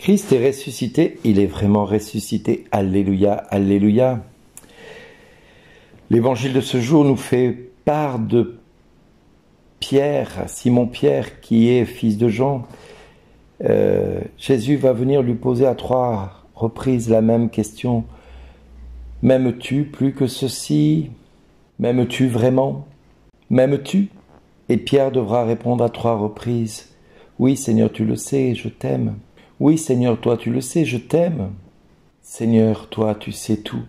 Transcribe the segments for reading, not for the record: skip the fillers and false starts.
Christ est ressuscité, il est vraiment ressuscité. Alléluia, alléluia. L'évangile de ce jour nous fait part de Pierre, Simon-Pierre, qui est fils de Jean. Jésus va venir lui poser à 3 reprises la même question. M'aimes-tu plus que ceci? M'aimes-tu vraiment? M'aimes-tu? Et Pierre devra répondre à 3 reprises. Oui, Seigneur, tu le sais, je t'aime. Oui, Seigneur, toi, tu le sais, je t'aime. Seigneur, toi, tu sais tout.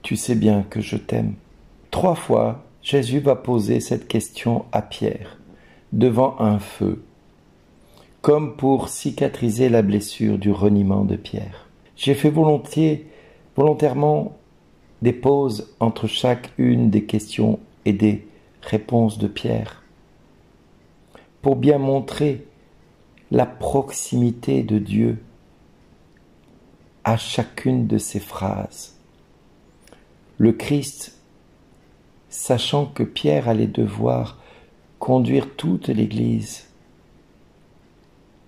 Tu sais bien que je t'aime. 3 fois, Jésus va poser cette question à Pierre, devant un feu, comme pour cicatriser la blessure du reniement de Pierre. J'ai fait volontairement des pauses entre chacune des questions et des réponses de Pierre, pour bien montrer la proximité de Dieu à chacune de ces phrases. Le Christ, sachant que Pierre allait devoir conduire toute l'Église,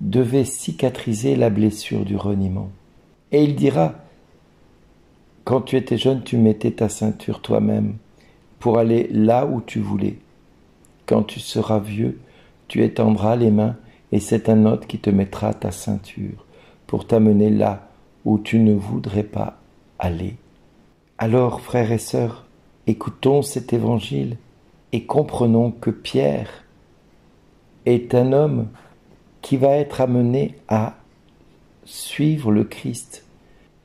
devait cicatriser la blessure du reniement. Et il dira, quand tu étais jeune, tu mettais ta ceinture toi-même pour aller là où tu voulais. Quand tu seras vieux, tu étendras les mains et c'est un autre qui te mettra ta ceinture pour t'amener là où tu ne voudrais pas aller. Alors, frères et sœurs, écoutons cet évangile et comprenons que Pierre est un homme qui va être amené à suivre le Christ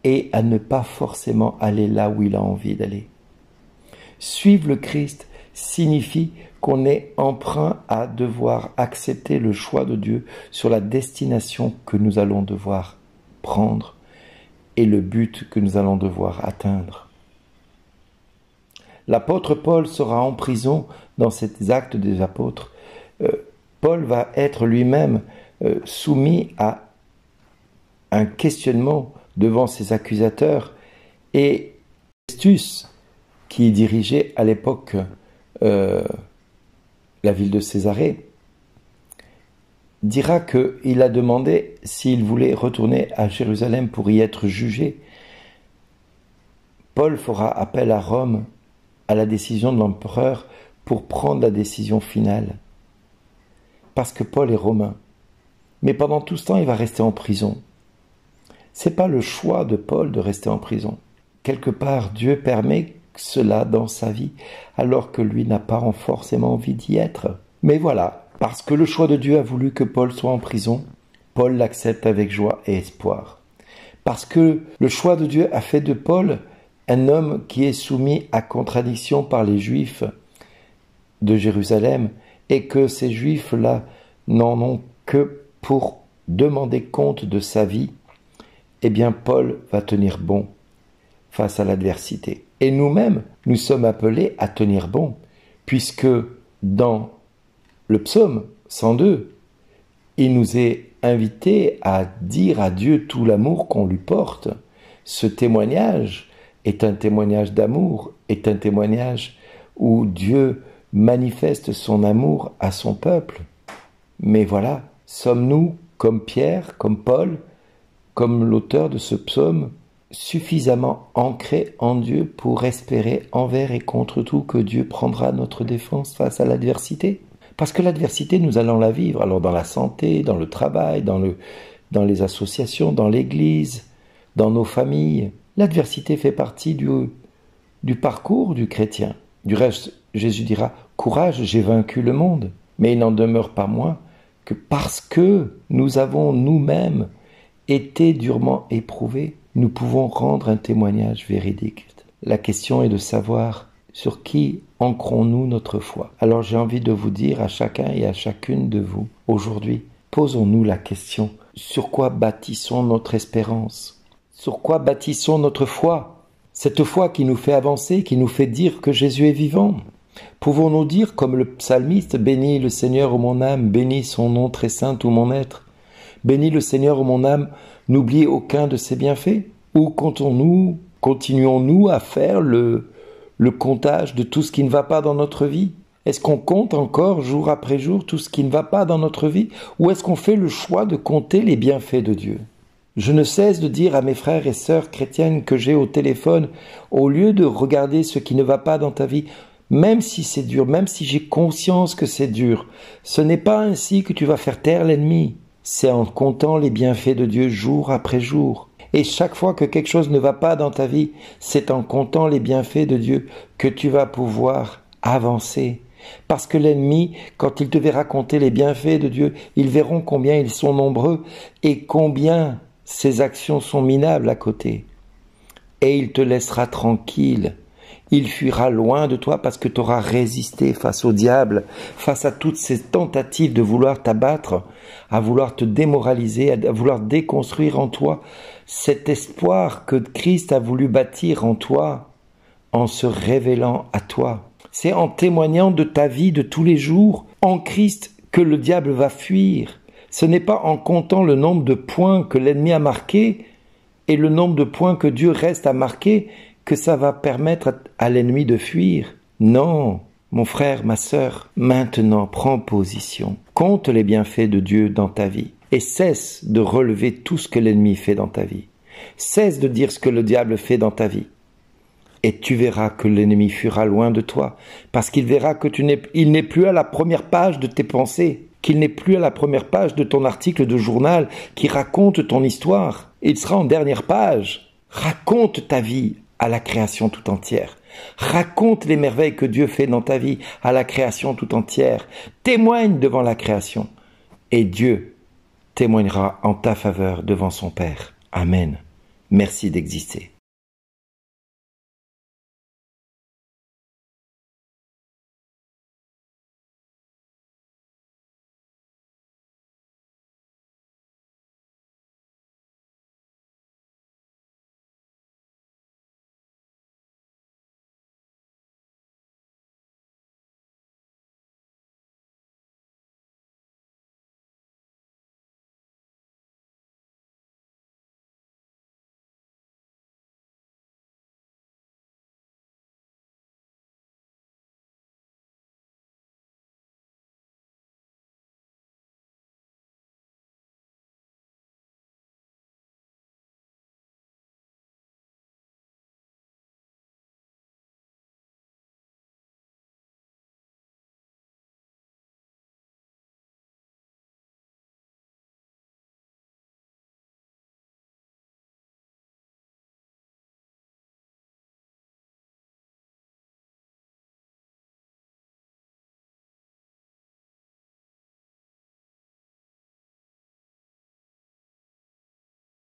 et à ne pas forcément aller là où il a envie d'aller. Suivre le Christ signifie qu'on est emprunt à devoir accepter le choix de Dieu sur la destination que nous allons devoir prendre et le but que nous allons devoir atteindre. L'apôtre Paul sera en prison dans cet acte des apôtres. Paul va être lui-même soumis à un questionnement devant ses accusateurs et Festus, qui dirigeait à l'époque la ville de Césarée, dira qu'il a demandé s'il voulait retourner à Jérusalem pour y être jugé. Paul fera appel à Rome, à la décision de l'empereur, pour prendre la décision finale. Parce que Paul est romain. Mais pendant tout ce temps, il va rester en prison. C'est pas le choix de Paul de rester en prison. Quelque part, Dieu permet cela dans sa vie, alors que lui n'a pas forcément envie d'y être. Mais voilà, parce que le choix de Dieu a voulu que Paul soit en prison, Paul l'accepte avec joie et espoir. Parce que le choix de Dieu a fait de Paul un homme qui est soumis à contradiction par les Juifs de Jérusalem, et que ces Juifs-là n'en ont que pour demander compte de sa vie, eh bien Paul va tenir bon face à l'adversité. Et nous-mêmes, nous sommes appelés à tenir bon, puisque dans le psaume 102, il nous est invité à dire à Dieu tout l'amour qu'on lui porte. Ce témoignage est un témoignage d'amour, est un témoignage où Dieu manifeste son amour à son peuple. Mais voilà, sommes-nous, comme Pierre, comme Paul, comme l'auteur de ce psaume, suffisamment ancrés en Dieu pour espérer envers et contre tout que Dieu prendra notre défense face à l'adversité? Parce que l'adversité, nous allons la vivre, alors dans la santé, dans le travail, dans les associations, dans l'église, dans nos familles. L'adversité fait partie du parcours du chrétien. Du reste, Jésus dira « Courage, j'ai vaincu le monde ». Mais il n'en demeure pas moins que parce que nous avons nous-mêmes été durement éprouvés, nous pouvons rendre un témoignage véridique. La question est de savoir sur qui ancrons-nous notre foi. Alors j'ai envie de vous dire à chacun et à chacune de vous, aujourd'hui, posons-nous la question, sur quoi bâtissons notre espérance? Sur quoi bâtissons notre foi? Cette foi qui nous fait avancer, qui nous fait dire que Jésus est vivant. Pouvons-nous dire, comme le psalmiste, « Bénis le Seigneur, ô mon âme, bénis son nom très saint, tout mon être. Bénis le Seigneur, ô mon âme, n'oublie aucun de ses bienfaits. » Ou continuons-nous à faire le comptage de tout ce qui ne va pas dans notre vie? Est-ce qu'on compte encore, jour après jour, tout ce qui ne va pas dans notre vie? Ou est-ce qu'on fait le choix de compter les bienfaits de Dieu? Je ne cesse de dire à mes frères et sœurs chrétiennes que j'ai au téléphone, au lieu de regarder ce qui ne va pas dans ta vie, même si c'est dur, même si j'ai conscience que c'est dur, ce n'est pas ainsi que tu vas faire taire l'ennemi. C'est en comptant les bienfaits de Dieu jour après jour. Et chaque fois que quelque chose ne va pas dans ta vie, c'est en comptant les bienfaits de Dieu que tu vas pouvoir avancer. Parce que l'ennemi, quand il te verra compter les bienfaits de Dieu, ils verront combien ils sont nombreux et combien ses actions sont minables à côté. Et il te laissera tranquille. Il fuira loin de toi parce que tu auras résisté face au diable, face à toutes ces tentatives de vouloir t'abattre, à vouloir te démoraliser, à vouloir déconstruire en toi cet espoir que Christ a voulu bâtir en toi en se révélant à toi. C'est en témoignant de ta vie de tous les jours en Christ que le diable va fuir. Ce n'est pas en comptant le nombre de points que l'ennemi a marqués et le nombre de points que Dieu reste à marquer que ça va permettre à l'ennemi de fuir. Non, mon frère, ma sœur, maintenant prends position. Compte les bienfaits de Dieu dans ta vie et cesse de relever tout ce que l'ennemi fait dans ta vie. Cesse de dire ce que le diable fait dans ta vie. Et tu verras que l'ennemi fuira loin de toi, parce qu'il verra que il n'est plus à la première page de tes pensées, qu'il n'est plus à la première page de ton article de journal qui raconte ton histoire. Il sera en dernière page. Raconte ta vie à la création tout entière. Raconte les merveilles que Dieu fait dans ta vie à la création tout entière. Témoigne devant la création. Et Dieu témoignera en ta faveur devant son Père. Amen. Merci d'exister.